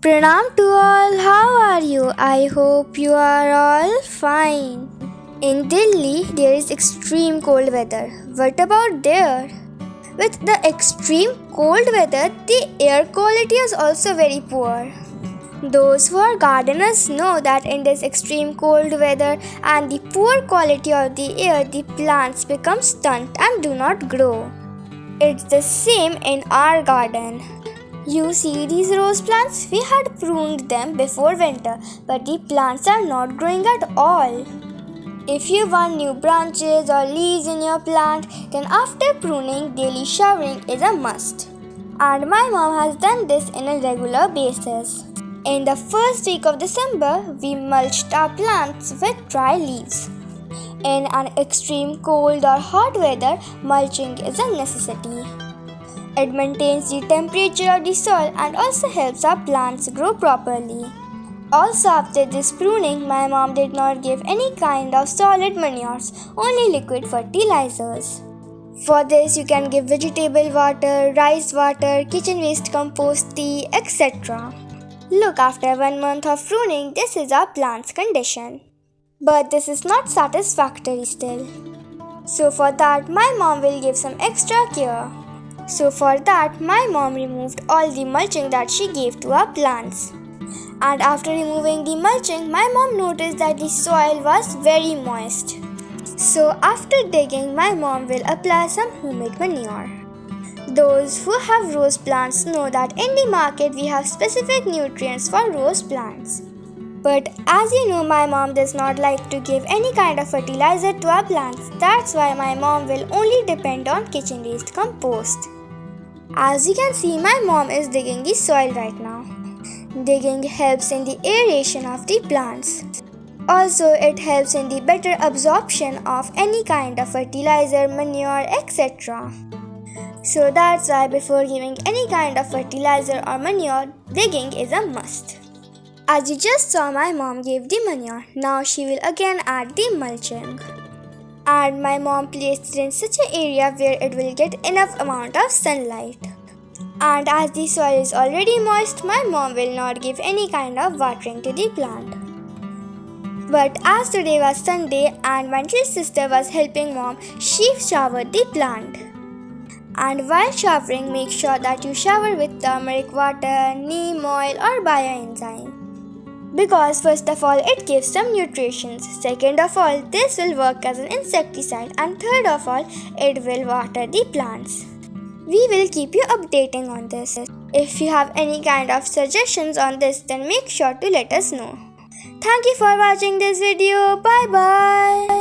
Pranam to all, how are you? I hope you are all fine. In Delhi, there is extreme cold weather. What about there? With the extreme cold weather, the air quality is also very poor. Those who are gardeners know that in this extreme cold weather and the poor quality of the air, the plants become stunned and do not grow. It's the same in our garden. You see these rose plants? We had pruned them before winter, but the plants are not growing at all. If you want new branches or leaves in your plant, then after pruning, daily showering is a must. And my mom has done this in a regular basis. In the first week of December, we mulched our plants with dry leaves. In an extreme cold or hot weather, mulching is a necessity. It maintains the temperature of the soil and also helps our plants grow properly. Also, after this pruning, my mom did not give any kind of solid manures, only liquid fertilizers. For this, you can give vegetable water, rice water, kitchen waste compost tea, etc. Look, after 1 month of pruning, this is our plant's condition. But this is not satisfactory still. So for that, my mom will give some extra care. So for that, my mom removed all the mulching that she gave to our plants. And after removing the mulching, my mom noticed that the soil was very moist. So after digging, my mom will apply some homemade manure. Those who have rose plants know that in the market we have specific nutrients for rose plants. But as you know, my mom does not like to give any kind of fertilizer to our plants. That's why my mom will only depend on kitchen waste compost. As you can see, my mom is digging the soil right now. Digging helps in the aeration of the plants. Also, it helps in the better absorption of any kind of fertilizer, manure, etc. So that's why before giving any kind of fertilizer or manure, digging is a must. As you just saw, my mom gave the manure. Now she will again add the mulching. And my mom placed it in such an area where it will get enough amount of sunlight. And as the soil is already moist, my mom will not give any kind of watering to the plant. But as today was Sunday and my little sister was helping mom, she showered the plant. And while showering, make sure that you shower with turmeric water, neem oil or Bioenzymes. Because first of all, it gives some nutrients. Second of all, this will work as an insecticide. And third of all, it will water the plants. We will keep you updating on this. If you have any kind of suggestions on this, then make sure to let us know. Thank you for watching this video. Bye bye.